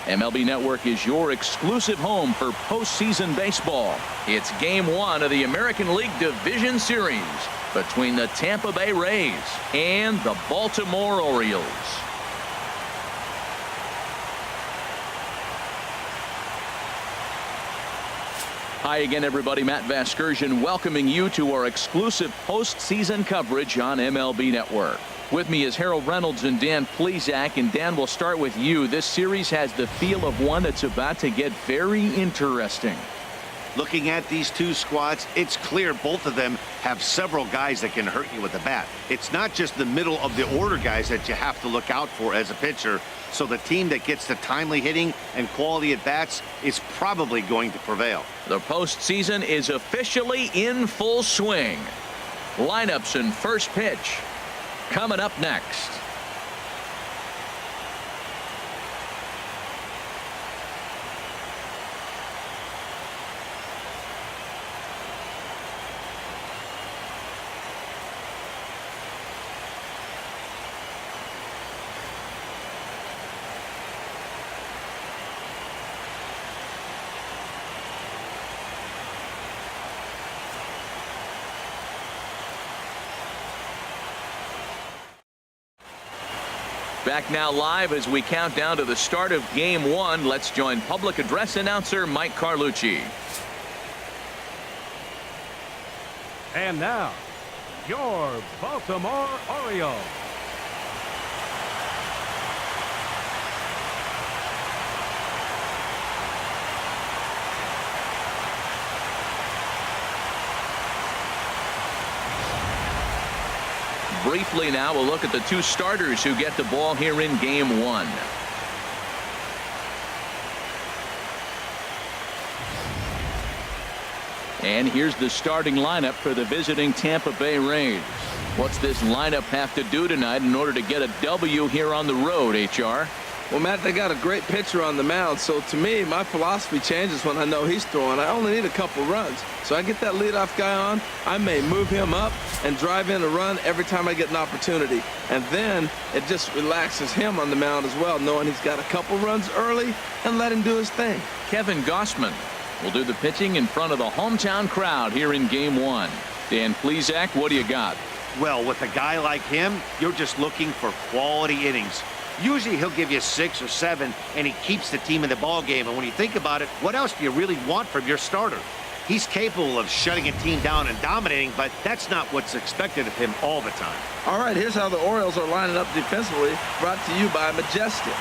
MLB Network is your exclusive home for postseason baseball. It's Game 1 of the American League Division Series between the Tampa Bay Rays and the Baltimore Orioles. Hi again, everybody. Matt Vasgersian welcoming you to our exclusive postseason coverage on MLB Network. With me is Harold Reynolds and Dan Plesac. And Dan, we'll start with you. This series has the feel of one that's about to get very interesting. Looking at these two squads, it's clear both of them have several guys that can hurt you with the bat. It's not just the middle of the order guys that you have to look out for as a pitcher. So the team that gets the timely hitting and quality at bats is probably going to prevail. The postseason is officially in full swing. Lineups and first pitch coming up next. Back now live as we count down to the start of Game 1. Let's join public address announcer Mike Carlucci. And now, your Baltimore Orioles. Briefly now, we'll look at the two starters who get the ball here in Game 1. And here's the starting lineup for the visiting Tampa Bay Rays. What's this lineup have to do tonight in order to get a W here on the road, HR? Well, Matt, they got a great pitcher on the mound, so to me, my philosophy changes when I know he's throwing. I only need a couple runs. So I get that leadoff guy on, I may move him up and drive in a run every time I get an opportunity. And then it just relaxes him on the mound as well, knowing he's got a couple runs early and let him do his thing. Kevin Gausman will do the pitching in front of the hometown crowd here in Game 1. Dan Plesac, what do you got? Well, with a guy like him, you're just looking for quality innings. Usually he'll give you 6 or 7, and he keeps the team in the ball game. And when you think about it, what else do you really want from your starter? He's capable of shutting a team down and dominating, but that's not what's expected of him all the time. All right, here's how the Orioles are lining up defensively, brought to you by Majestic.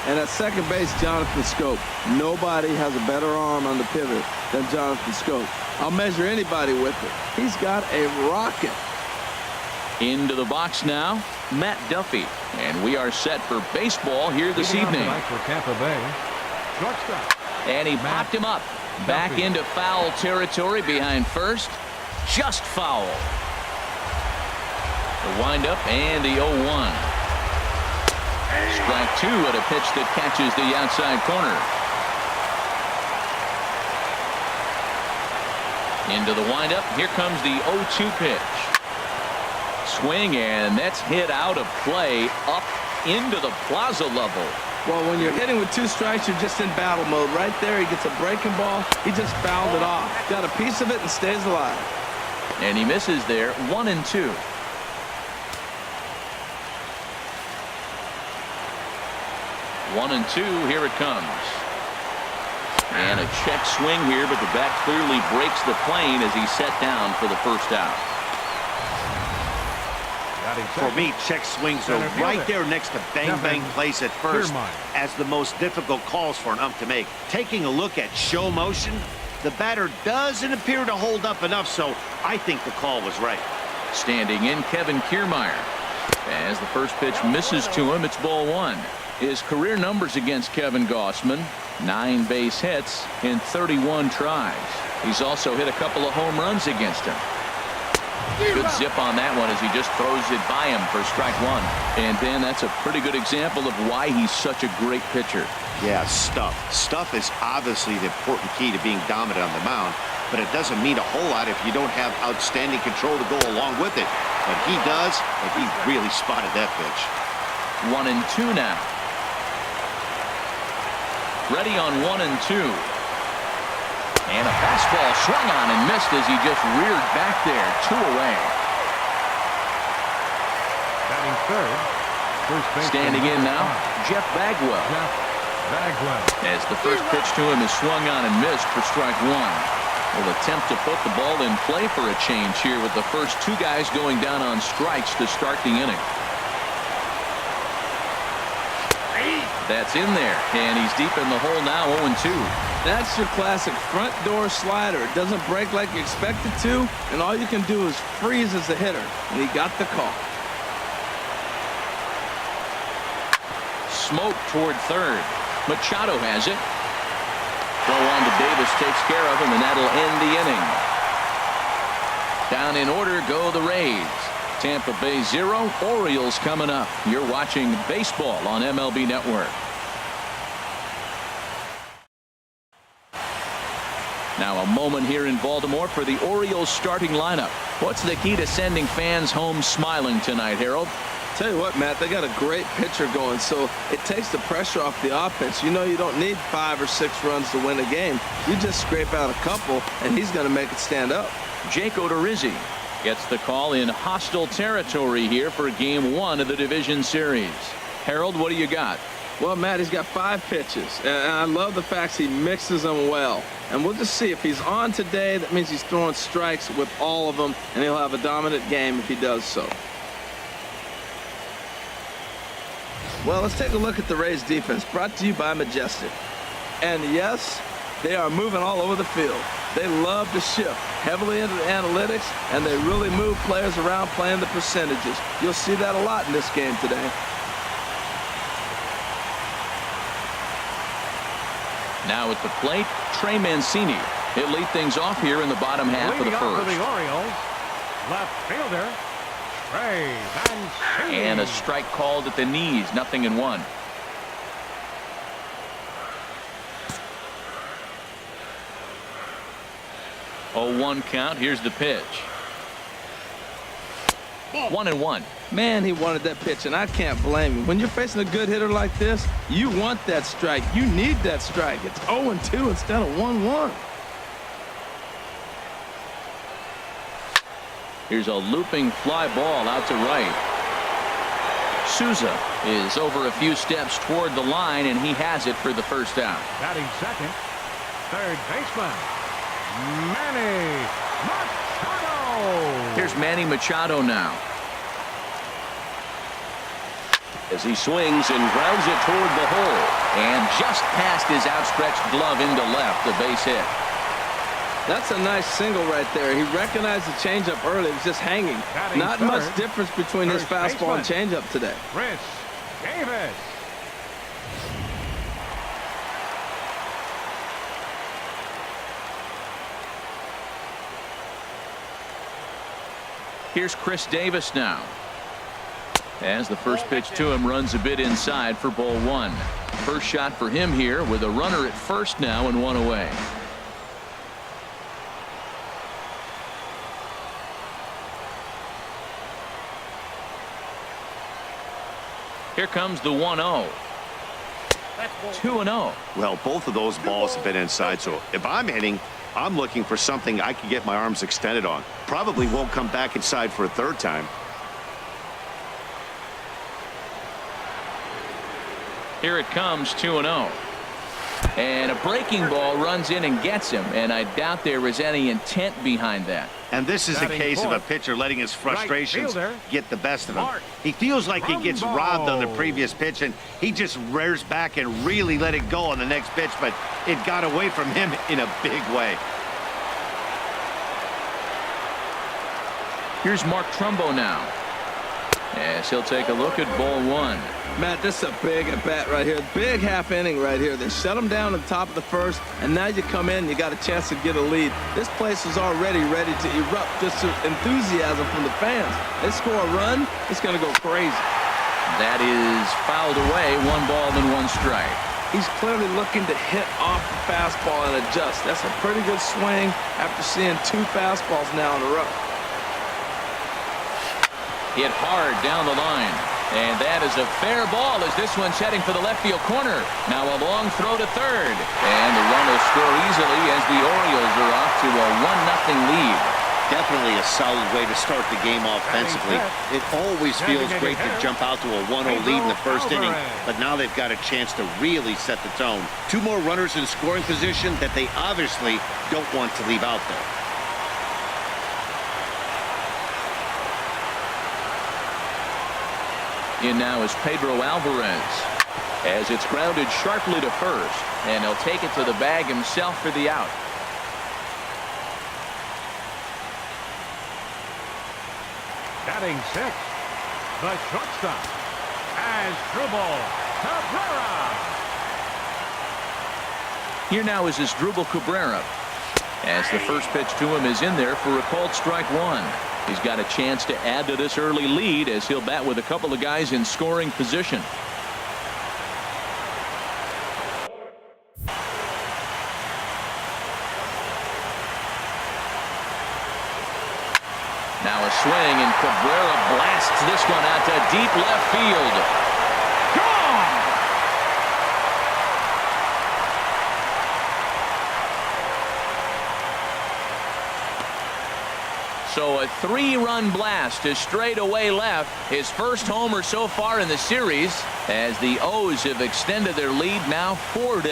And at second base, Jonathan Scope. Nobody has a better arm on the pivot than Jonathan Scope. I'll measure anybody with it. He's got a rocket. Into the box now, Matt Duffy. And we are set for baseball here this evening. For Tampa Bay, shortstop. And he popped him up. Back Duffy. Into foul territory behind first. Just foul. The windup and the 0-1. Strike 2 at a pitch that catches the outside corner. Into the windup. Here comes the 0-2 pitch. Swing, and that's hit out of play up into the plaza level. Well, when you're hitting with 2 strikes, you're just in battle mode. Right there, he gets a breaking ball. He just fouled it off. Got a piece of it and stays alive. And he misses there. 1-2. One and two. Here it comes. And a check swing here, but the bat clearly breaks the plane as he's set down for the first out. For me, check swings are right there next to bang place at first as the most difficult calls for an ump to make. Taking a look at show motion, the batter doesn't appear to hold up enough, so I think the call was right. Standing in, Kevin Kiermaier. As the first pitch misses to him, it's ball 1. His career numbers against Kevin Gausman: 9 base hits in 31 tries. He's also hit a couple of home runs against him. Good zip on that one as he just throws it by him for strike 1. And Dan, that's a pretty good example of why he's such a great pitcher. Yeah, stuff. Stuff is obviously the important key to being dominant on the mound, but it doesn't mean a whole lot if you don't have outstanding control to go along with it. But he does, and he really spotted that pitch. 1-2 now. Ready on 1 and 2. And a fastball swung on and missed as he just reared back there. 2 away. Batting third. First base Standing in now, Jeff Bagwell. As the first pitch to him is swung on and missed for strike 1. Will attempt to put the ball in play for a change here with the first 2 guys going down on strikes to start the inning. That's in there, and he's deep in the hole now, 0-2. That's your classic front door slider. It doesn't break like you expect it to, and all you can do is freeze as a hitter, and he got the call. Smoke toward third. Machado has it. Throw on to Davis takes care of him, and that'll end the inning. Down in order go the Rays. Tampa Bay 0, Orioles coming up. You're watching baseball on MLB Network. Now a moment here in Baltimore for the Orioles starting lineup. What's the key to sending fans home smiling tonight, Harold? Tell you what, Matt, they got a great pitcher going, so it takes the pressure off the offense. You know you don't need 5 or 6 runs to win a game. You just scrape out a couple, and he's going to make it stand up. Jake Odorizzi gets the call in hostile territory here for Game 1 of the division series. Harold, what do you got? Well, Matt, he's got 5 pitches, and I love the fact he mixes them well. And we'll just see if he's on today. That means he's throwing strikes with all of them, and he'll have a dominant game if he does so. Well, let's take a look at the Rays defense, brought to you by Majestic. And yes, they are moving all over the field. They love to shift heavily into the analytics, and they really move players around playing the percentages. You'll see that a lot in this game today. Now at the plate, Trey Mancini. He'll lead things off here in the bottom half of the Leading off first. for the Orioles, left fielder, Trey Mancini. And a strike called at the knees, 0-1. Oh, 1 count. Here's the pitch. 1-1. Man, he wanted that pitch, and I can't blame him. When you're facing a good hitter like this, you want that strike. You need that strike. It's 0-2 instead of 1-1. Here's a looping fly ball out to right. Souza is over a few steps toward the line, and he has it for the first out. Batting second, third baseman, Manny Machado. Here's Manny Machado now. As he swings and grounds it toward the hole. And just past his outstretched glove into left, the base hit. That's a nice single right there. He recognized the changeup early. It was just hanging. Batting Not third, much difference between his fastball and changeup today. Chris Davis. Here's Chris Davis now. As the first pitch to him runs a bit inside for ball 1. First shot for him here with a runner at first now and 1 away. Here comes the 1-0. 2-0. Well, both of those balls have been inside, so if I'm hitting, I'm looking for something I can get my arms extended on. Probably won't come back inside for a third time. Here it comes, 2-0. And a breaking ball runs in and gets him, and I doubt there was any intent behind that. And this is a Batting case of a fourth, pitcher letting his frustrations fielder, get the best of him. Mark He feels like he gets robbed on the Trumbo. previous pitch, and he just rears back and really let it go on the next pitch, but it got away from him in a big way. Here's Mark Trumbo now. As he'll take a look at ball 1. Matt, this is a big at bat right here. Big half inning right here. They shut him down at the top of the first, and now you come in, you got a chance to get a lead. This place is already ready to erupt. This enthusiasm from the fans. They score a run, it's going to go crazy. That is fouled away. 1 ball and 1 strike. He's clearly looking to hit off the fastball and adjust. That's a pretty good swing after seeing 2 fastballs now in a row. Hit hard down the line. And that is a fair ball as this one's heading for the left field corner. Now a long throw to third. And the run will score easily as the Orioles are off to a 1-0 lead. Definitely a solid way to start the game offensively. It always feels great to jump out to a 1-0 lead in the first inning, but now they've got a chance to really set the tone. 2 more runners in scoring position that they obviously don't want to leave out there. In now is Pedro Alvarez as it's grounded sharply to first, and he'll take it to the bag himself for the out. Batting 6, the shortstop, Asdrubal Cabrera. Here now is Asdrubal Cabrera as the first pitch to him is in there for a called strike 1. He's got a chance to add to this early lead as he'll bat with a couple of guys in scoring position. Now a swing, and Cabrera blasts this one out to deep left field. Gone! So a 3-run blast to straightaway left. His first homer so far in the series as the O's have extended their lead now 4-0.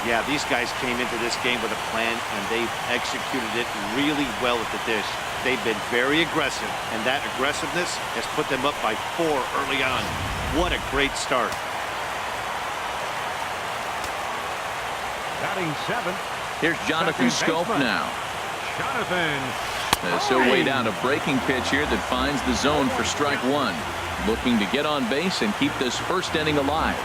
Yeah, these guys came into this game with a plan, and they've executed it really well at the dish. They've been very aggressive, and that aggressiveness has put them up by 4 early on. What a great start. Batting 7. Here's Jonathan Schoop now. Jonathan. So way down a breaking pitch here that finds the zone for strike 1. Looking to get on base and keep this first inning alive.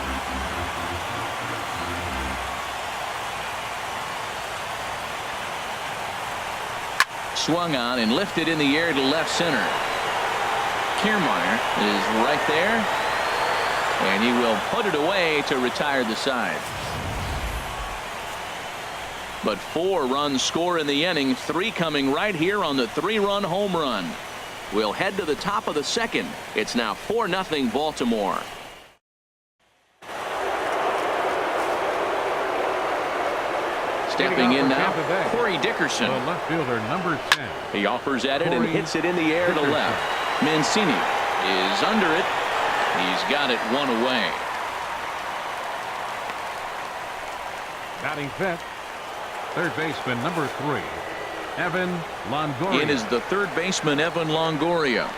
Swung on and lifted in the air to left center. Kiermaier is right there, and he will put it away to retire the side. But 4 runs score in the inning, 3 coming right here on the 3-run home run. We'll head to the top of the second. It's now 4-0 Baltimore. Stepping in now, Corey Dickerson. The left fielder, number 10. He offers at it and hits it in the air to left. Mancini is under it. He's got it 1 away. Batting 5th, third baseman, number 3, Evan Longoria. In is the third baseman, Evan Longoria,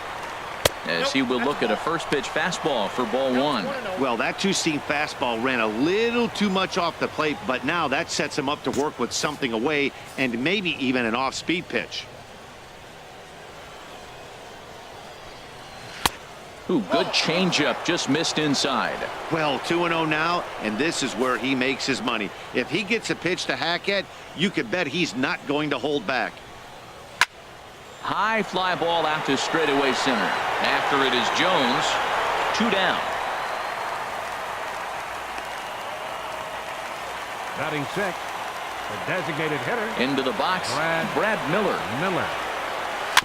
as he will look at a first pitch fastball for ball 1. Well, that 2-seam fastball ran a little too much off the plate, but now that sets him up to work with something away and maybe even an off-speed pitch. Ooh, good changeup, just missed inside. Well, 2-0 now, and this is where he makes his money. If he gets a pitch to hack at, you can bet he's not going to hold back. High fly ball out to straightaway center. After it is Jones. 2 down. Batting 6th, the designated hitter. Into the box, Brad Miller.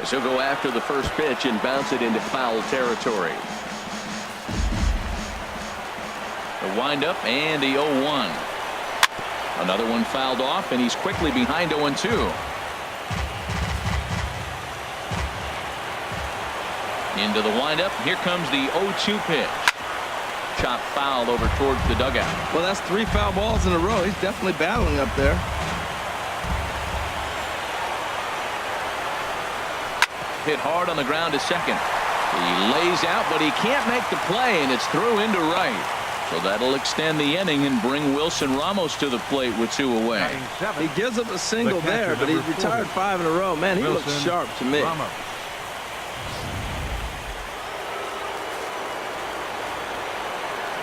As he'll go after the first pitch and bounce it into foul territory. The windup and the 0-1. Another one fouled off, and he's quickly behind 0-2. Into the windup. Here comes the 0-2 pitch. Chop foul over towards the dugout. Well, that's 3 foul balls in a row. He's definitely battling up there. Hit hard on the ground to second. He lays out, but he can't make the play, and it's through into right. So that'll extend the inning and bring Wilson Ramos to the plate with 2 away. He gives up a single there, but he's retired 5 in a row. Man, he looks sharp to me.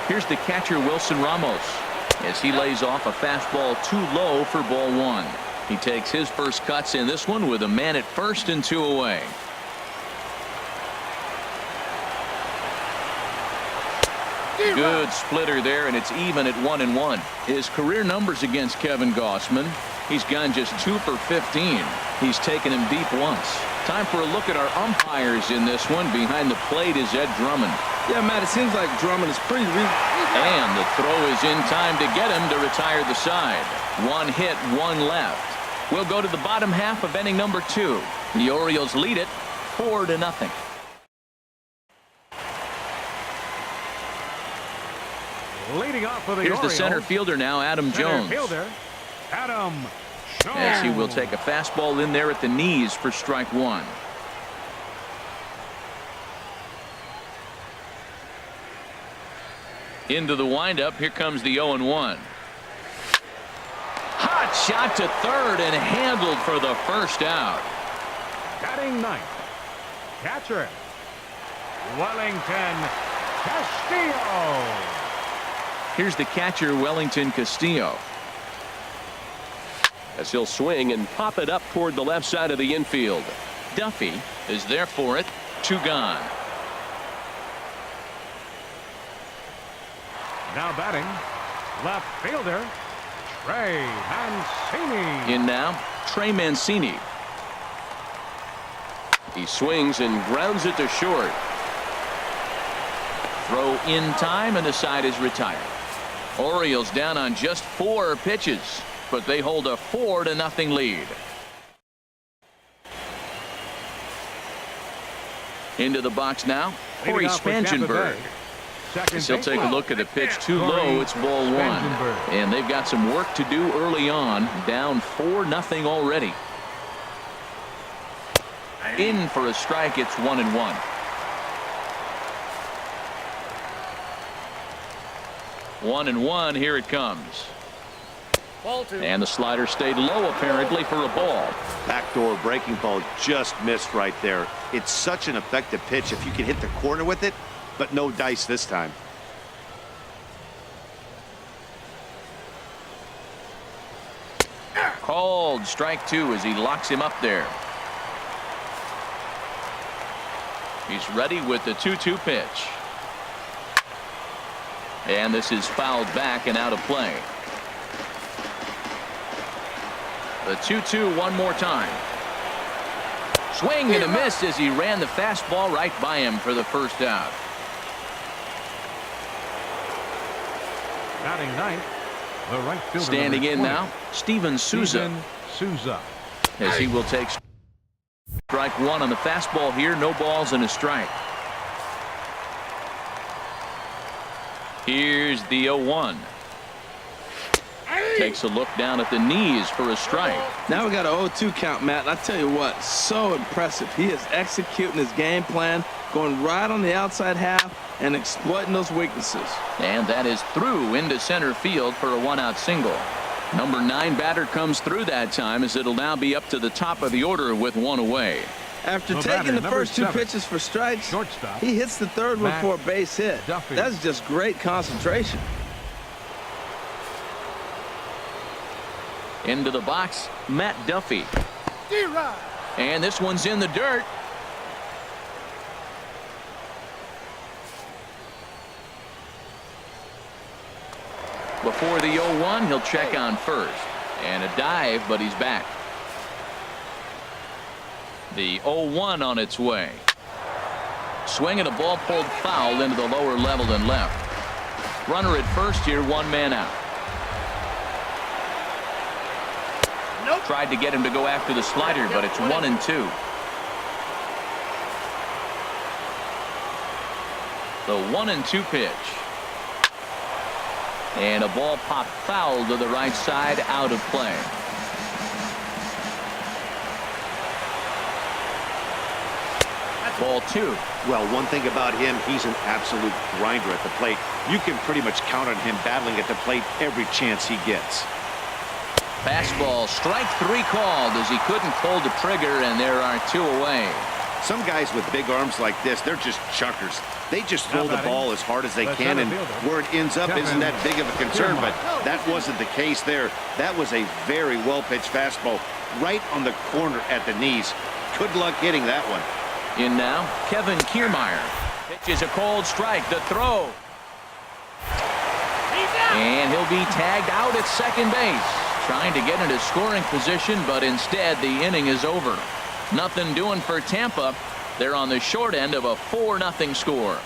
Here's the catcher, Wilson Ramos, as he lays off a fastball too low for ball 1. He takes his first cuts in this one with a man at first and 2 away. Good splitter there, and it's even at 1-1. His career numbers against Kevin Gausman. He's gone just 2 for 15. He's taken him deep once. Time for a look at our umpires in this one. Behind the plate is Ed Drummond. Yeah, Matt, it seems like Drummond is pretty And the throw is in time to get him to retire the side. 1 hit, 1 left. We'll go to the bottom half of inning number 2. The Orioles lead it 4-0. Leading off for the Here's the Orioles, center fielder now, Adam Jones. fielder, Adam Jones. As he will take a fastball in there at the knees for strike 1. Into the windup. Here comes the 0-1. Hot shot to third and handled for the first out. Batting ninth, catcher, Wellington Castillo. Here's the catcher, Wellington Castillo. As he'll swing and pop it up toward the left side of the infield. Duffy is there for it. 2 gone. Now batting, left fielder, Trey Mancini. In now, Trey Mancini. He swings and grounds it to short. Throw in time, and the side is retired. Orioles down on just 4 pitches, but they hold a 4-0 lead. Into the box now, Corey Spangenberg. As he'll take a look at the pitch too low. It's ball 1. And they've got some work to do early on. Down 4-0 already. In for a strike. It's 1-1. One and one. Here it comes. And the slider stayed low apparently for a ball. Backdoor breaking ball just missed right there. It's such an effective pitch if you can hit the corner with it, but no dice this time. Called strike 2 as he locks him up there. He's ready with the 2-2 pitch. And this is fouled back and out of play. The 2-2 one more time. Swing and a miss as he ran the fastball right by him for the first out. Batting ninth, the right fielder. Standing in now, Steven Souza. As he will take strike 1 on the fastball here. No balls and a strike. Here's the 0-1. Takes a look down at the knees for a strike. Now we got an 0-2 count, Matt. And I tell you what, so impressive. He is executing his game plan, going right on the outside half and exploiting those weaknesses. And that is through into center field for a 1-out single. Number 9 batter comes through that time, as it'll now be up to the top of the order with 1 away. After taking the first 2 pitches for strikes, he hits the third one for a base hit. That's just great concentration. Into the box, Matt Duffy. And this one's in the dirt. Before the 0-1, he'll check on first. And a dive, but he's back. The 0-1 on its way. Swing and a ball pulled foul into the lower level and left. Runner at first here, 1 man out. Tried to get him to go after the slider, but it's 1-2. The 1-2 pitch. And a ball popped foul to the right side, out of play. Ball 2. Well, one thing about him, he's an absolute grinder at the plate. You can pretty much count on him battling at the plate every chance he gets. Fastball, strike 3 called as he couldn't pull the trigger, and there are 2 away. Some guys with big arms like this, they're just chuckers. They just throw the ball as hard as they can, and where it ends up isn't that big of a concern, but that wasn't the case there. That was a very well-pitched fastball right on the corner at the knees. Good luck hitting that one. In now, Kevin Kiermaier. Pitches a cold strike. The throw. And he'll be tagged out at second base. Trying to get into scoring position, but instead the inning is over. Nothing doing for Tampa. They're on the short end of a 4-0 score.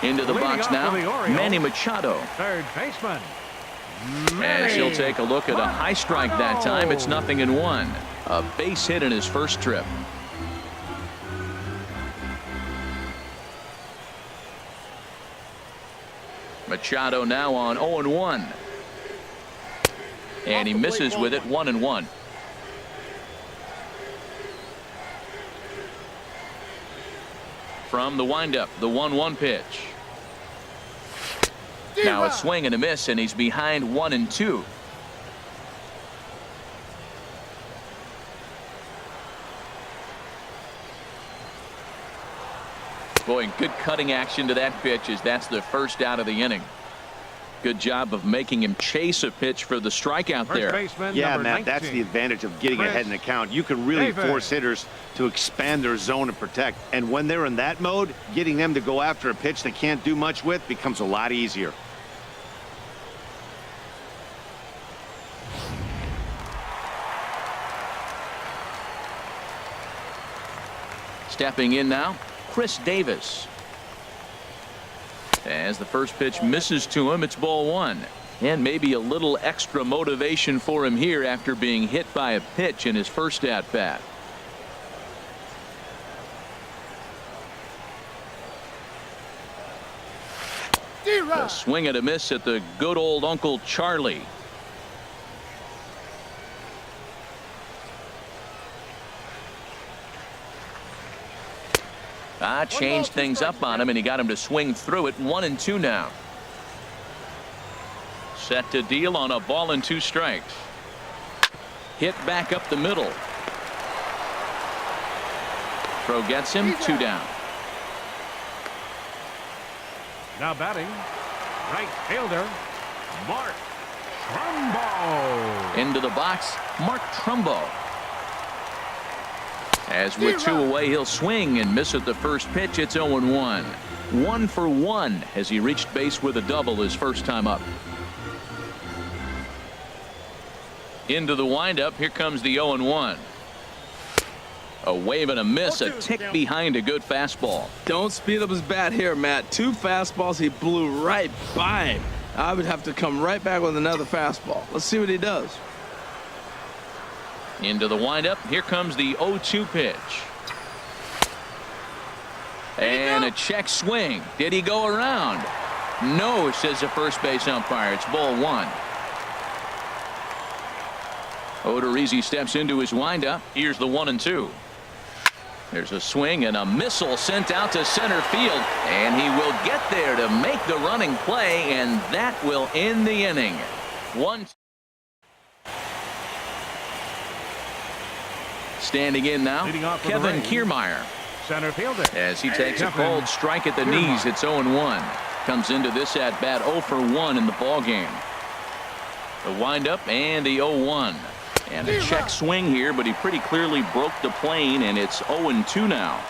Into the box now, Manny Machado. Third baseman. As he'll take a look at a high strike that time. It's 0-1. A base hit in his first trip. Machado now on 0-1. And he misses with it, 1-1. From the windup, the 1-1 pitch. Now a swing and a miss, and he's behind 1-2. Boy, good cutting action to that pitch as that's the first out of the inning. Good job of making him chase a pitch for the strikeout there. Yeah, Matt, that's the advantage of getting ahead in the count. You can really force hitters to expand their zone and protect. And when they're in that mode, getting them to go after a pitch they can't do much with becomes a lot easier. Stepping in now, Chris Davis. As the first pitch misses to him, it's ball 1. And maybe a little extra motivation for him here after being hit by a pitch in his first at-bat. A swing and a miss at the good old Uncle Charlie. Changed things up on him, and he got him to swing through it. 1-2 now. Set to deal on a ball and 2 strikes. Hit back up the middle. Throw gets him, 2 down. Now batting, right fielder, Mark Trumbo. Into the box, Mark Trumbo. As with 2 away, he'll swing and miss at the first pitch. It's 0-1. 1 for 1 as he reached base with a double his first time up. Into the windup. Here comes the 0-1. A wave and a miss, a tick behind a good fastball. Don't speed up his bat here, Matt. 2 fastballs, he blew right by him. I would have to come right back with another fastball. Let's see what he does. Into the windup. Here comes the 0-2 pitch. And a check swing. Did he go around? No, says the first base umpire. It's ball 1. Odorizzi steps into his windup. Here's the 1-2. There's a swing and a missile sent out to center field. And he will get there to make the running play, and that will end the inning. 1. Standing in now, Kevin Kiermaier. Center fielder. As he takes a cold strike at the knees, it's 0-1. Comes into this at bat 0 for 1 in the ball game. The windup and the 0-1. And a check swing here, but he pretty clearly broke the plane, and it's 0-2 now.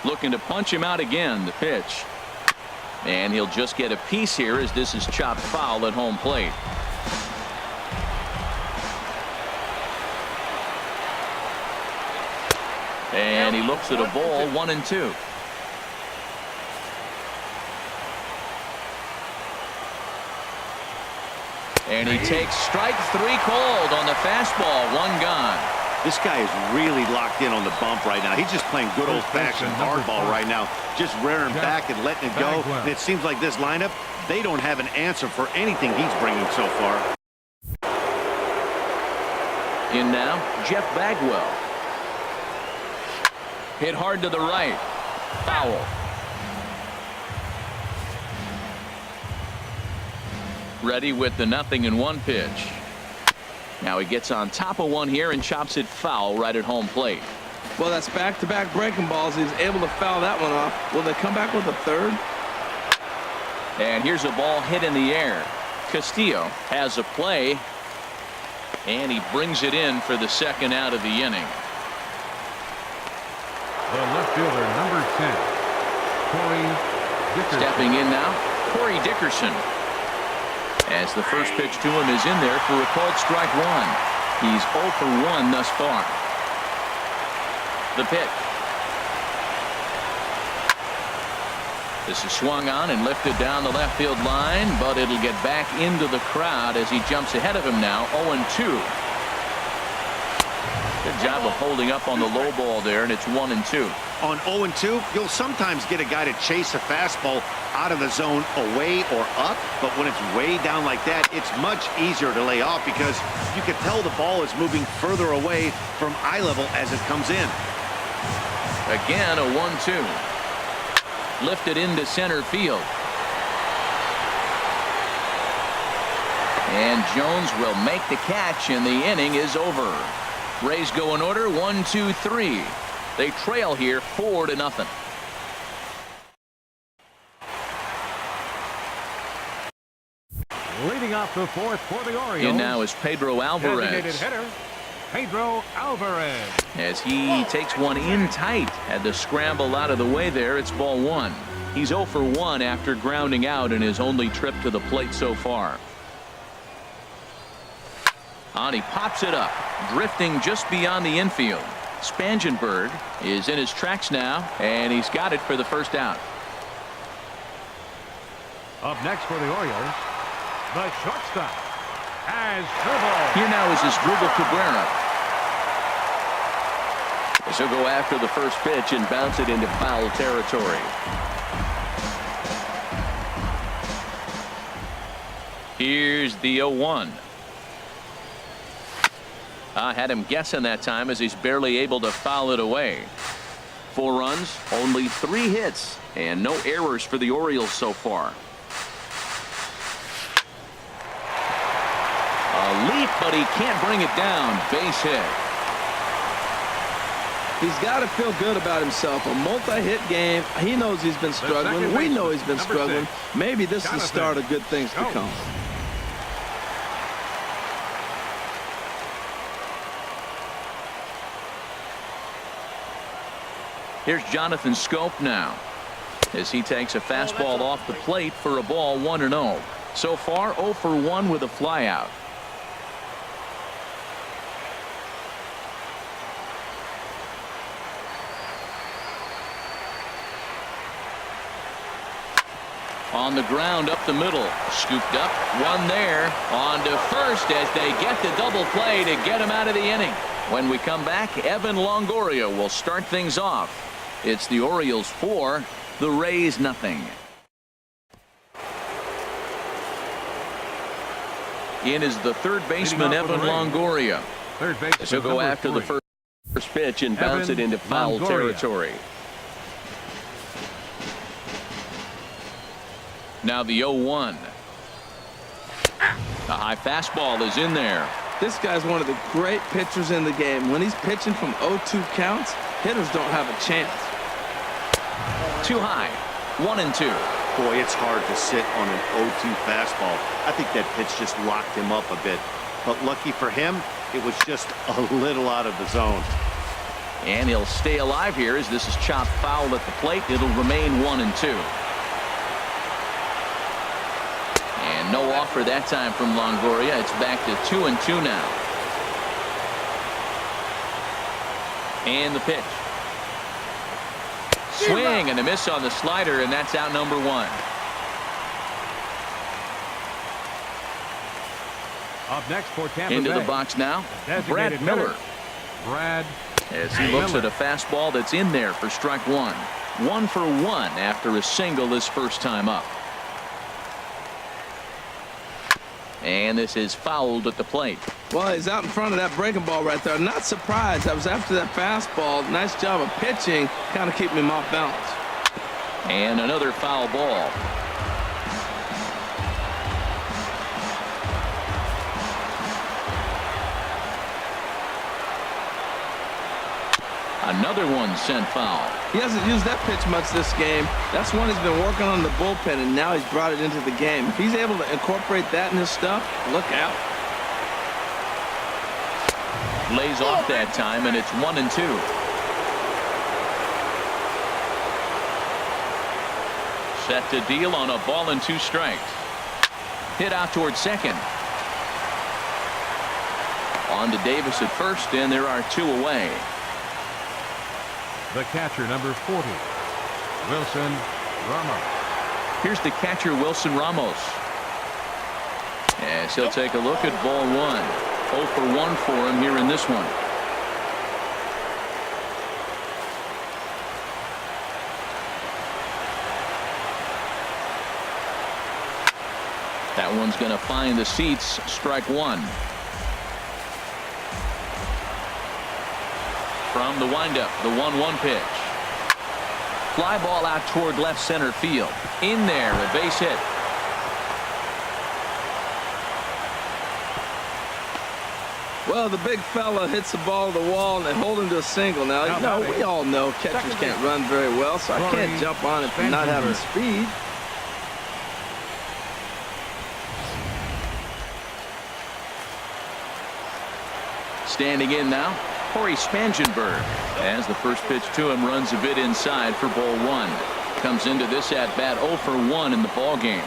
Looking to punch him out again, the pitch. And he'll just get a piece here as this is chopped foul at home plate. And he looks at a ball, 1-2. And he takes strike 3 called on the fastball, 1 gone. This guy is really locked in on the bump right now. He's just playing good old-fashioned hardball right now, just rearing back and letting it go. And it seems like this lineup, they don't have an answer for anything he's bringing so far. In now, Jeff Bagwell. Hit hard to the right. Foul. Ready with the 0-1 pitch. Now he gets on top of one here and chops it foul right at home plate. Well, that's back-to-back breaking balls. He's able to foul that one off. Will they come back with a third? And here's a ball hit in the air. Castillo has a play, and he brings it in for the second out of the inning. The left fielder, number 10, Stepping in now, Corey Dickerson. As the first pitch to him is in there for a called strike one. He's 0 for 1 thus far. The pitch. This is swung on and lifted down the left field line, but it'll get back into the crowd as he jumps ahead of him now, 0-2. Good job of holding up on the low ball there, and it's 1-2. On 0-2, you'll sometimes get a guy to chase a fastball out of the zone away or up, but when it's way down like that, it's much easier to lay off because you can tell the ball is moving further away from eye level as it comes in. Again, a 1-2. Lifted into center field. And Jones will make the catch, and the inning is over. Rays go in order, 1, 2, 3. They trail here 4-0. Leading off the fourth for the Orioles. In now is Pedro Alvarez. Designated hitter, Pedro Alvarez. As he takes one in tight. Had to scramble out of the way there. It's ball one. He's 0 for 1 after grounding out in his only trip to the plate so far. And he pops it up, drifting just beyond the infield. Spangenberg is in his tracks now, and he's got it for the first out. Up next for the Orioles, the shortstop, Asdrubal. Here now is Asdrubal Cabrera. As he'll go after the first pitch and bounce it into foul territory. Here's the 0-1. I had him guessing that time as he's barely able to foul it away. 4 runs, only 3 hits, and no errors for the Orioles so far. A leap, but he can't bring it down. Base hit. He's got to feel good about himself. A multi-hit game. He knows he's been struggling. We know he's been struggling. Maybe this is the start of good things to come. Here's Jonathan Scope now as he takes a fastball off the plate for a ball, 1-0. So far 0 for 1 with a flyout. On the ground up the middle, scooped up, one there, on to first as they get the double play to get him out of the inning. When we come back, Evan Longoria will start things off. It's the Orioles 4, the Rays nothing. In is the third baseman, Evan Longoria. Third baseman, He'll go after the first pitch and bounce it into foul territory. Now the 0-1. A high fastball is in there. This guy's one of the great pitchers in the game. When he's pitching from 0-2 counts, hitters don't have a chance. Too high. 1-2. Boy, it's hard to sit on an 0-2 fastball. I think that pitch just locked him up a bit. But lucky for him, it was just a little out of the zone. And he'll stay alive here as this is chopped foul at the plate. It'll remain 1-2. And no offer that time from Longoria. It's back to 2-2 now. And the pitch. Swing and a miss on the slider, and that's out number 1. Up next for Tampa Into Bay, the box now, designated Brad Miller. hitter, Brad As he looks Miller. at a fastball that's in there for strike 1. 1 for 1 after a single his first time up. And this is fouled at the plate. Well, he's out in front of that breaking ball right there. Not surprised. I was after that fastball. Nice job of pitching. Kind of keeping him off balance. And another foul ball. Another one sent foul. He hasn't used that pitch much this game. That's one he's been working on in the bullpen, and now he's brought it into the game. If he's able to incorporate that in his stuff, look out. Lays off that time, and it's 1-2. Set to deal on a ball and 2 strikes. Hit out toward second. On to Davis at first, and there are 2 away. The catcher, number 40, Wilson Ramos. Here's the catcher, Wilson Ramos. As he'll take a look at ball 1. 0 for 1 for him here in this one. That one's going to find the seats. Strike 1. From the windup, the 1-1 pitch. Fly ball out toward left center field. In there, a base hit. Well, the big fella hits the ball to the wall and they hold him to a single. Now, you know, we all know catchers can't run very well, so I can't jump on it for not having speed. Standing in now, Corey Spangenberg, as the first pitch to him runs a bit inside for ball 1. Comes into this at bat 0 for 1 in the ball game.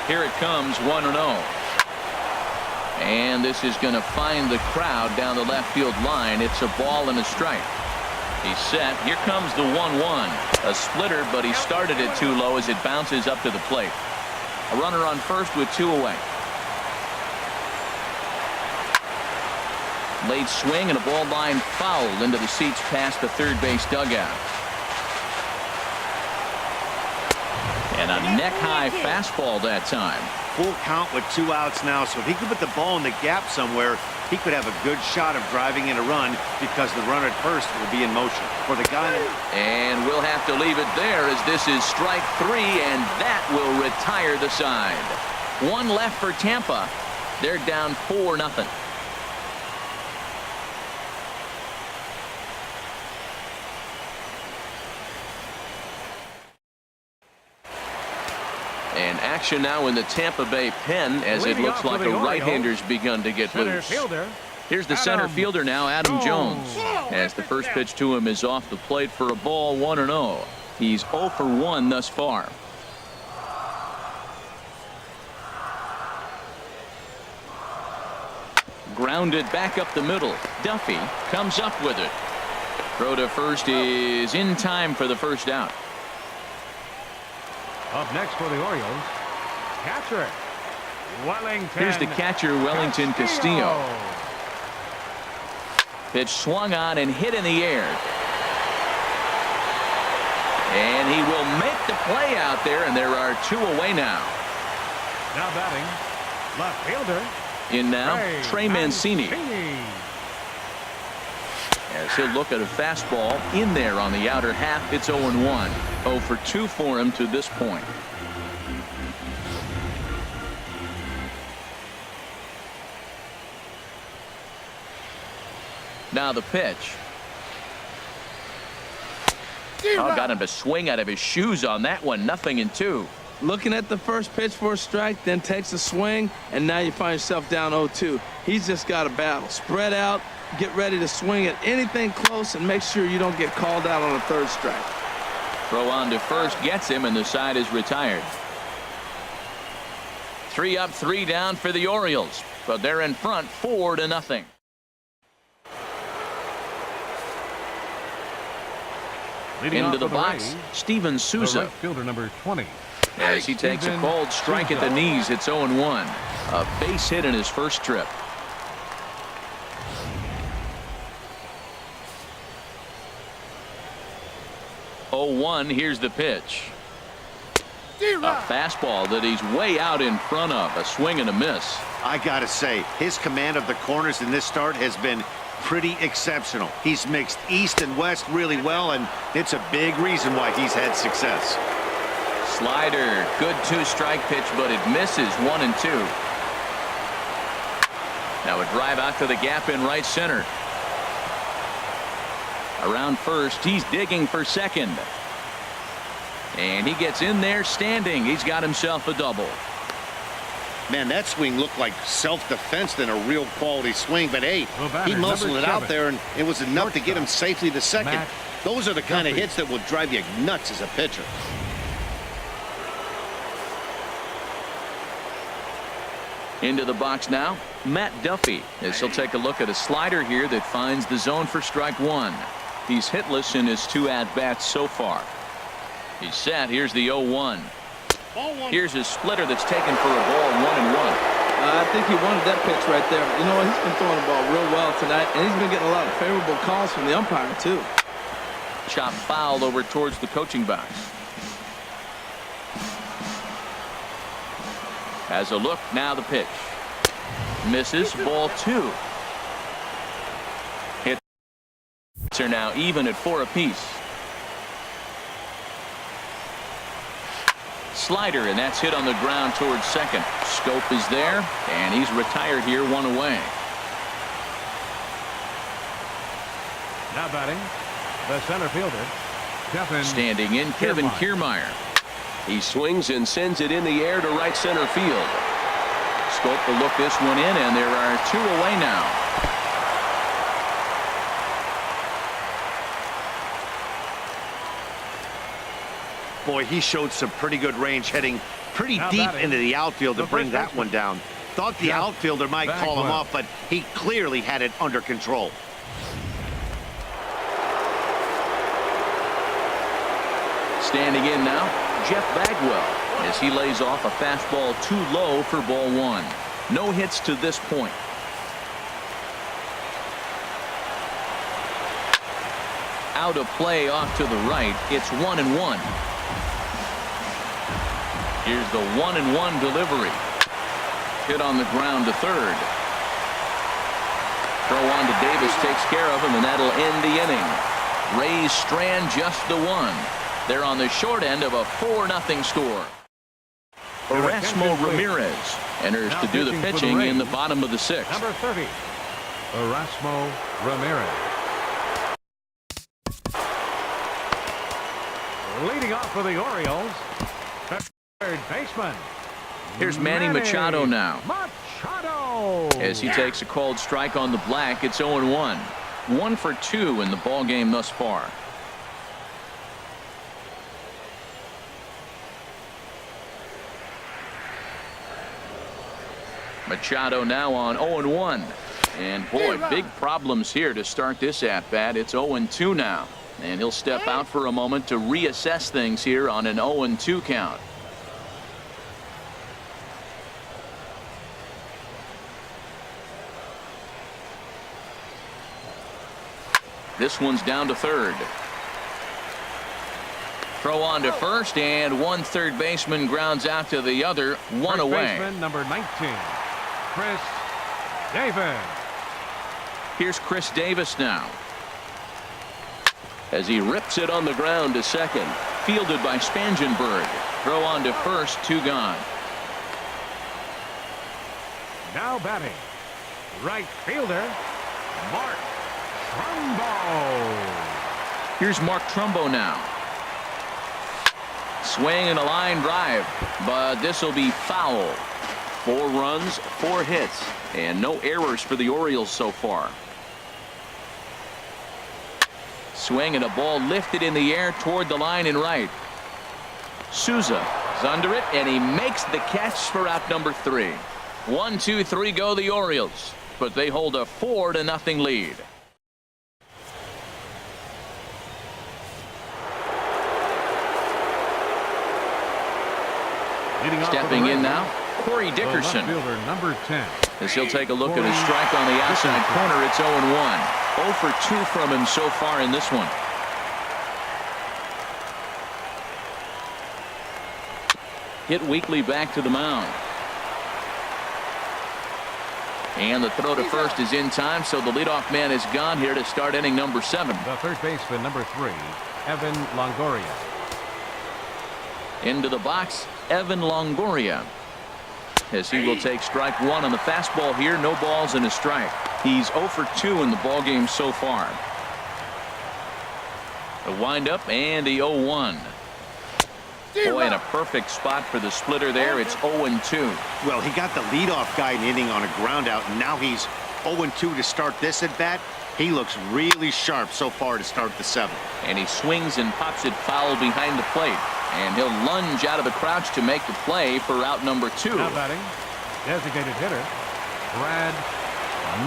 Here it comes, 1-0. And this is going to find the crowd down the left field line. It's a ball and a strike. He's set. Here comes the 1-1. A splitter, but he started it too low as it bounces up to the plate. A runner on first with 2 away. Late swing and a ball line fouled into the seats past the third base dugout. And a neck-high fastball that time. Full count with 2 outs now, so if he could put the ball in the gap somewhere, he could have a good shot of driving in a run because the runner at first will be in motion. For the guy. And we'll have to leave it there as this is strike 3, and that will retire the side. 1 left for Tampa. They're down 4-0. And action now in the Tampa Bay pen as it looks like a right-hander's begun to get loose. Here's the center fielder now, Adam Jones. As the first pitch to him is off the plate for a ball, 1-0. He's 0 for 1 thus far. Grounded back up the middle. Duffy comes up with it. Throw to first is in time for the first out. Up next for the Orioles, catcher, Wellington. Here's the catcher, Wellington Castillo. Pitch swung on and hit in the air. And he will make the play out there, and there are 2 away now. Now batting, left fielder. In now, Trey Mancini. As he'll look at a fastball in there on the outer half. It's 0-1. 0 for 2 for him to this point. Now the pitch. Oh, got him to swing out of his shoes on that one. 0-2. Looking at the first pitch for a strike, then takes a swing, and now you find yourself down 0-2. He's just got a battle. Spread out, get ready to swing at anything close, and make sure you don't get called out on a third strike. Throw on to first gets him, and the side is retired. 3 up, 3 down for the Orioles, but they're in front 4-0. Into the box, Steven Souza. Right fielder number 20. As he takes a cold strike at the knees, it's 0-1. A base hit in his first trip. Here's the pitch. A fastball that he's way out in front of. A swing and a miss. I gotta say, his command of the corners in this start has been pretty exceptional. He's mixed east and west really well, and it's a big reason why he's had success. Slider, good 2-strike pitch, but it misses 1-2. Now a drive out to the gap in right center. Around first, he's digging for second. And he gets in there standing. He's got himself a double. Man, that swing looked like self-defense than a real quality swing, but hey, Well, batter, he muscled number it out 7. there, and it was enough to get him safely to second. Those are the kind of hits that will drive you nuts as a pitcher. Into the box now, Matt Duffy, as he'll take a look at a slider here that finds the zone for strike one. He's hitless in his 2 at-bats so far. He's set. Here's the 0-1. Here's his splitter that's taken for a ball 1-1. I think he wanted that pitch right there. You know what? He's been throwing the ball real well tonight, and he's been getting a lot of favorable calls from the umpire, too. Chop fouled over towards the coaching box. Has a look. Now the pitch. Misses. Ball 2. Hits are now even at 4 apiece. Slider, and that's hit on the ground towards second. Scope is there, and he's retired here, 1 away. Now batting, the center fielder, Kevin. Standing in, Kevin Kiermaier. He swings and sends it in the air to right center field. Scope will look this one in, and there are 2 away now. Boy, he showed some pretty good range, heading pretty deep into the outfield to bring that one down. Thought the outfielder might call him off, but he clearly had it under control. Standing in now, Jeff Bagwell, as he lays off a fastball too low for ball 1. No hits to this point. Out of play off to the right. It's 1-1. Here's the 1-1 delivery. Hit on the ground to third. Throw on to Davis, takes care of him, and that'll end the inning. Rays strand just the 1. They're on the short end of a 4-0 score. Erasmo Ramirez enters to do the pitching in the bottom of the 6th. Number 30, Erasmo Ramirez. Leading off for the Orioles, third baseman. Here's Manny Machado now. Machado! As he takes a called strike on the black, it's 0-1. 1 for 2 in the ball game thus far. Machado now on 0-1. And boy, big problems here to start this at-bat. It's 0-2 now. And he'll step out for a moment to reassess things here on an 0-2 count. This one's down to third. Throw on to first, and one third baseman grounds out to the other. 1 away. Baseman number 19, Chris Davis. Here's Chris Davis now. As he rips it on the ground to second. Fielded by Spangenberg. Throw on to first, 2 gone. Now batting, right fielder, Mark Trumbo. Here's Mark Trumbo now. Swing and a line drive, but this will be foul. 4 runs, 4 hits, and no errors for the Orioles so far. Swing and a ball lifted in the air toward the line and right. Souza is under it, and he makes the catch for out number 3. 1, 2, 3 go the Orioles, but they hold a 4-0 lead. Stepping in now, Corey Dickerson. Fielder number 10. As he'll take a look at his strike on the outside corner, it's 0-1. 0 for 2 from him so far in this one. Hit weakly back to the mound. And the throw to first is in time, so the leadoff man is gone here to start inning number 7. The third baseman number 3, Evan Longoria. Into the box, Evan Longoria. As he will take strike 1 on the fastball here. No balls and a strike. He's 0 for 2 in the ball game so far. The windup and the 0-1. Boy, in a perfect spot for the splitter there. It's 0-2. Well, he got the leadoff guy in the inning on a ground out, and now he's 0-2 to start this at bat. He looks really sharp so far to start the 7th. And he swings and pops it foul behind the plate. And he'll lunge out of the crouch to make the play for out number 2. Now batting, designated hitter, Brad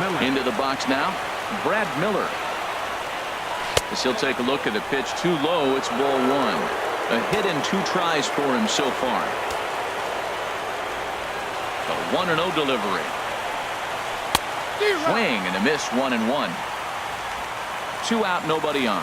Miller. Into the box now, Brad Miller. As he'll take a look at the pitch too low, it's ball 1. A hit and 2 tries for him so far. A 1-0 delivery. Swing and a miss, 1-1. 2 out, nobody on.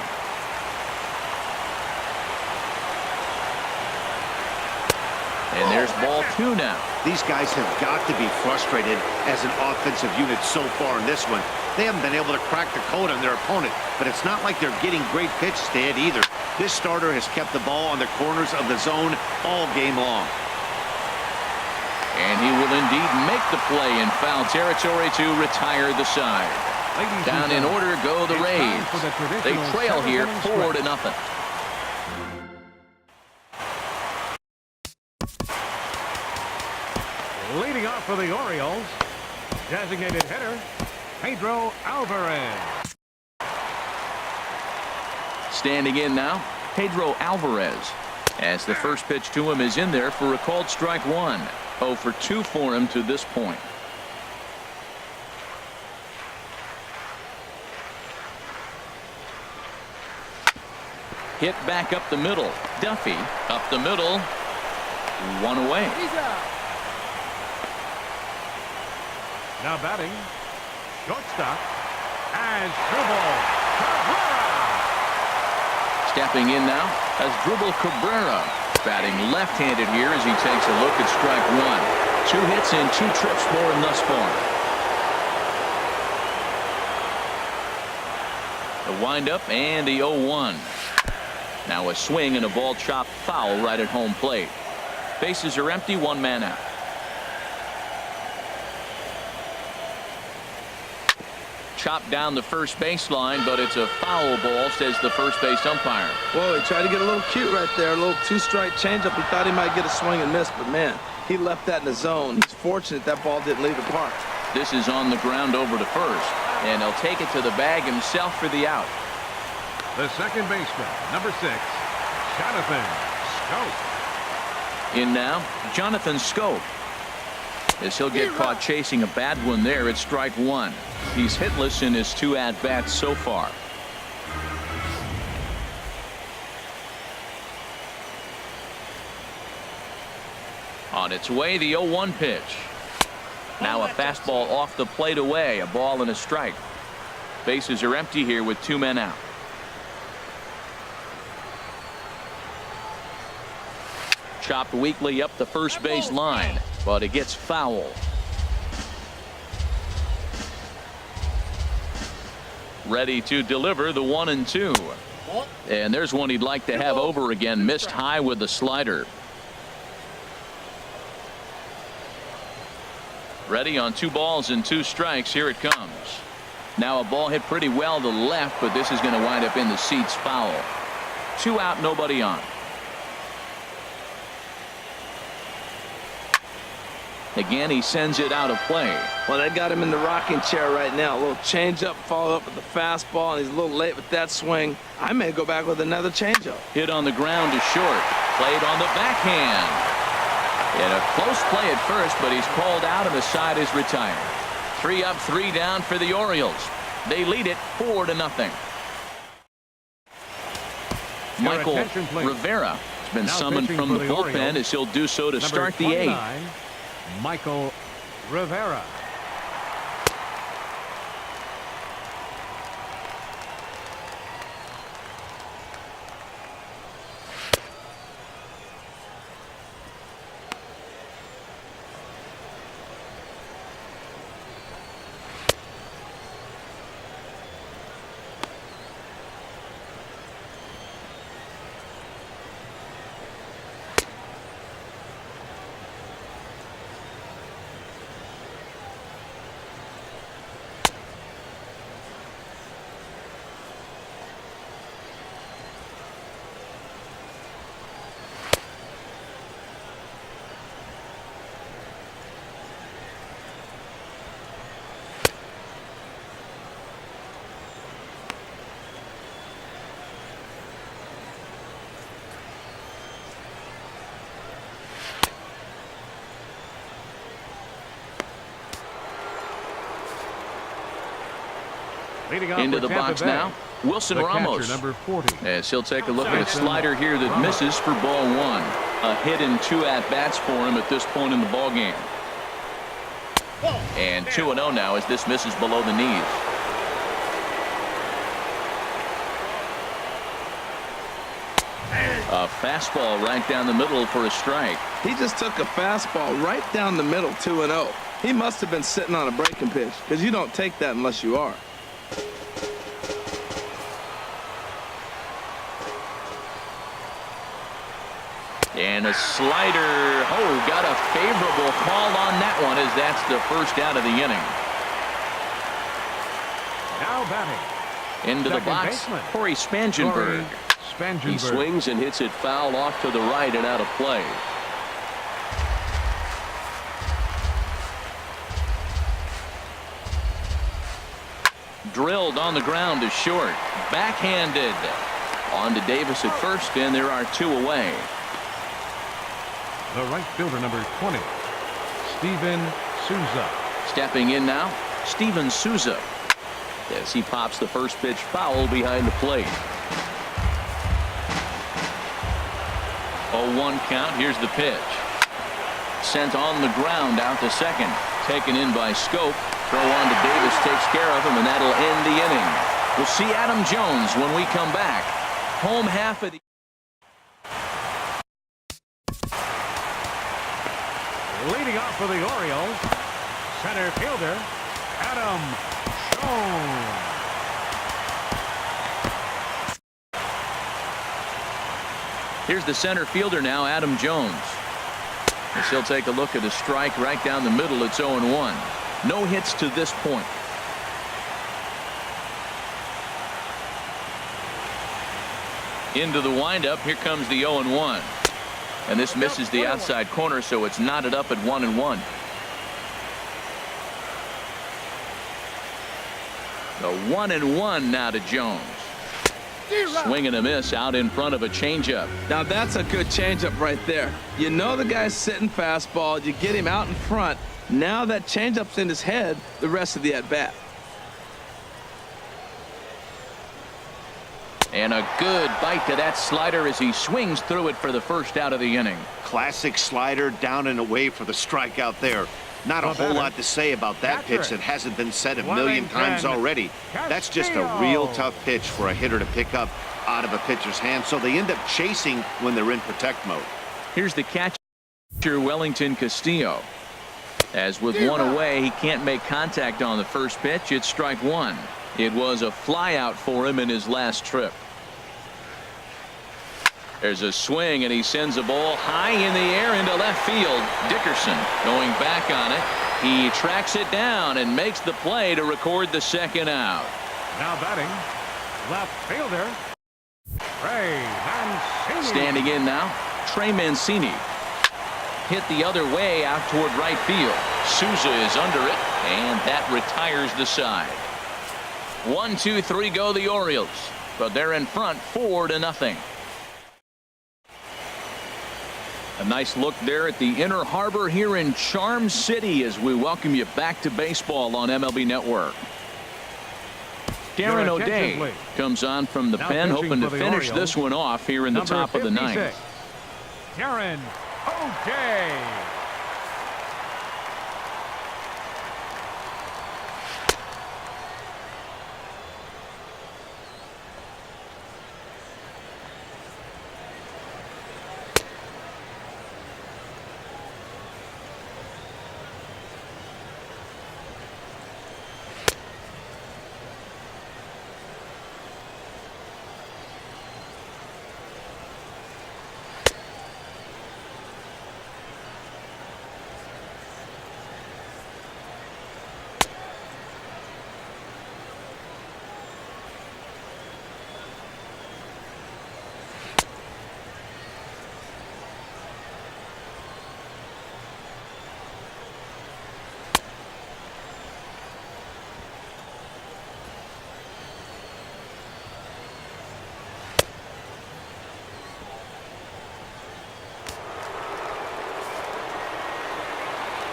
And there's ball 2 now. These guys have got to be frustrated as an offensive unit so far in this one. They haven't been able to crack the code on their opponent, but it's not like they're getting great pitches to hit either. This starter has kept the ball on the corners of the zone all game long. And he will indeed make the play in foul territory to retire the side. Down in order go the Rays. They trail here 4-0. Leading off for the Orioles, designated hitter, Pedro Alvarez. Standing in now, Pedro Alvarez. As the first pitch to him is in there for a called strike 1. 0 for 2 for him to this point. Hit back up the middle. Duffy up the middle. 1 away. Now batting, shortstop, Asdrubal Cabrera. Stepping in now, Asdrubal Cabrera. Batting left-handed here as he takes a look at strike 1. 2 hits and 2 trips for him thus far. The windup and the 0-1. Now a swing and a ball chopped foul right at home plate. Bases are empty, 1 man out. Chopped down the first baseline, but it's a foul ball, says the first base umpire. Whoa, he tried to get a little cute right there. A little 2-strike changeup. He thought he might get a swing and miss, but man, he left that in the zone. He's fortunate that ball didn't leave the park. This is on the ground over to first, and he'll take it to the bag himself for the out. The second baseman, number 6, Jonathan Schoop. In now, Jonathan Schoop. As he'll get caught chasing a bad one there at strike 1. He's hitless in his 2 at-bats so far. On its way, the 0-1 pitch. Now a fastball off the plate away, a ball and a strike. Bases are empty here with 2 men out. Chopped weakly up the first base line, but it gets foul. Ready to deliver the 1-2. And there's one he'd like to have over again. Missed high with the slider. Ready on 2 balls and 2 strikes. Here it comes. Now a ball hit pretty well to the left, but this is going to wind up in the seats foul. 2 out, nobody on. Again, he sends it out of play. Well, they got him in the rocking chair right now. A little changeup, followed up with the fastball, and he's a little late with that swing. I may go back with another changeup. Hit on the ground to short. Played on the backhand. And a close play at first, but he's called out and the side is retired. 3 up, 3 down for the Orioles. They lead it 4-0. Michael Rivera has been summoned from the bullpen as he'll do so to start the 8th. Michael Rivera. Leading off Into for the Tampa box Bay, now, Wilson the Ramos. catcher, number 40. As he'll take a look at a slider here that misses for ball one. A hit and 2 at-bats for him at this point in the ball game. And 2-0 now as this misses below the knees. A fastball right down the middle for a strike. He just took a fastball right down the middle, 2-0. He must have been sitting on a breaking pitch, because you don't take that unless you are. And a slider. Oh, got a favorable call on that one as that's the first out of the inning. Now batting. Into the Second box, baseman. Corey Spangenberg. He swings and hits it foul off to the right and out of play. Drilled on the ground to short. Backhanded. On to Davis at first, and there are 2 away. The right fielder, number 20, Steven Souza. Stepping in now, Steven Souza. As he pops the first pitch foul behind the plate. 0-1 count. Here's the pitch. Sent on the ground out to second. Taken in by Scope. Throw on to Davis, takes care of him, and that'll end the inning. We'll see Adam Jones when we come back. Home half of the... Leading off for the Orioles, center fielder, Adam Jones. Here's the center fielder now, Adam Jones. As he'll take a look at a strike right down the middle. It's 0-1. No hits to this point. Into the windup. Here comes the 0-1. And this misses the outside corner, so it's knotted up at 1-1. The 1-1 now to Jones. Swing and a miss out in front of a changeup. Now that's a good changeup right there. You know the guy's sitting fastball. You get him out in front. Now that changeup's in his head the rest of the at-bat. And a good bite to that slider as he swings through it for the first out of the inning. Classic slider down and away for the strikeout there. Not a whole lot to say about that pitch that hasn't been said a million times already. That's just a real tough pitch for a hitter to pick up out of a pitcher's hand, so they end up chasing when they're in protect mode. Here's the catcher, Wellington Castillo. As with one away, he can't make contact on the first pitch. It's strike one. It was a flyout for him in his last trip. There's a swing, and he sends a ball high in the air into left field. Dickerson going back on it. He tracks it down and makes the play to record the second out. Now batting, left fielder, Trey Mancini. Standing in now, Trey Mancini. Hit the other way out toward right field. Souza is under it, and that retires the side. 1, 2, 3 go the Orioles, but they're in front 4-0. A nice look there at the Inner Harbor here in Charm City as we welcome you back to baseball on MLB Network. Darren O'Day comes on from the pen, hoping to finish this one off here in the top of the ninth. Darren O'Day.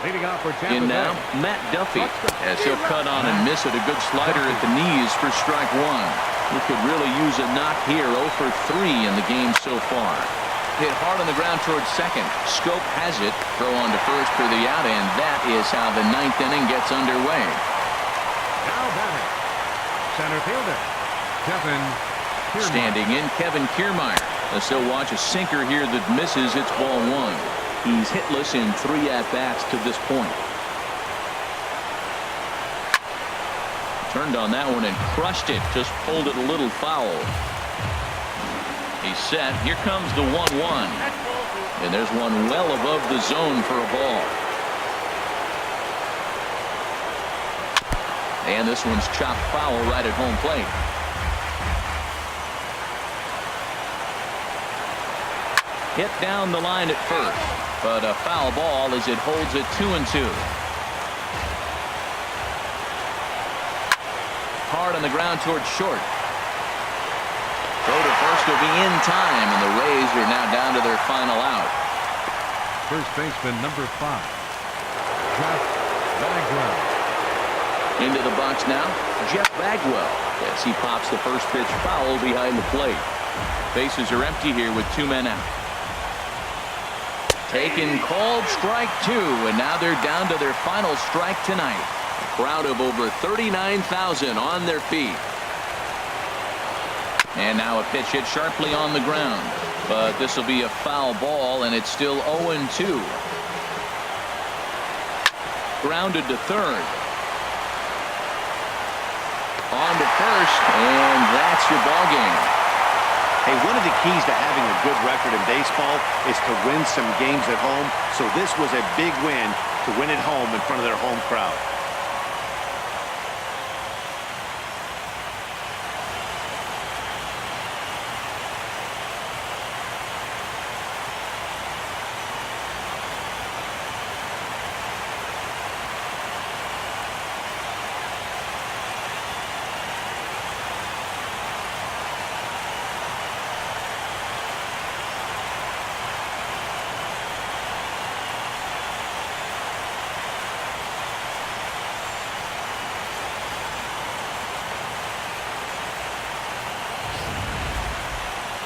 Leading off for Tampa In now, Bay. Matt Duffy, as he'll cut on and miss at a good slider at the knees for strike one. He could really use a knock here. 0 for 3 in the game so far. Hit hard on the ground towards second. Scope has it. Throw on to first for the out, and that is how the ninth inning gets underway. Now batting, center fielder, Kevin Kiermaier. Standing in, Kevin Kiermaier. As they'll watch a sinker here that misses. It's ball one. He's hitless in 3 at-bats to this point. Turned on that one and crushed it. Just pulled it a little foul. He's set. Here comes the 1-1. And there's one well above the zone for a ball. And this one's chopped foul right at home plate. Hit down the line at first, but a foul ball as it holds it 2-2. Hard on the ground towards short. Throw to first will be in time, and the Rays are now down to their final out. First baseman number 5, Jeff Bagwell. Into the box now, Jeff Bagwell, as he pops the first pitch foul behind the plate. Bases are empty here with 2 men out. Taken, called, strike 2, and now they're down to their final strike tonight. A crowd of over 39,000 on their feet. And now a pitch hit sharply on the ground, but this will be a foul ball, and it's still 0-2. Grounded to third. On to first, and that's your ball game. Hey, one of the keys to having a good record in baseball is to win some games at home. So this was a big win to win at home in front of their home crowd.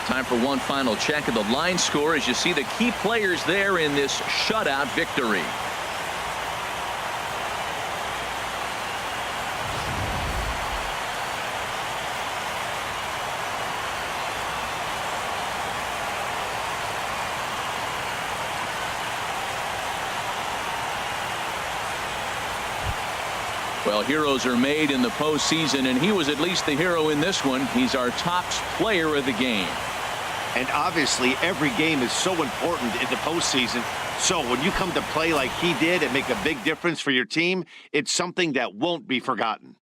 Time for one final check of the line score as you see the key players there in this shutout victory. Well, heroes are made in the postseason, and he was at least the hero in this one. He's our top player of the game. And obviously, every game is so important in the postseason. So when you come to play like he did and make a big difference for your team, it's something that won't be forgotten.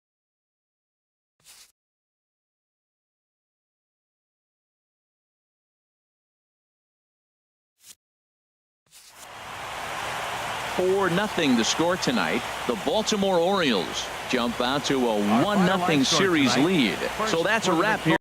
(4-0) the score tonight. The Baltimore Orioles jump out to a 1-0 series lead. So that's a wrap here.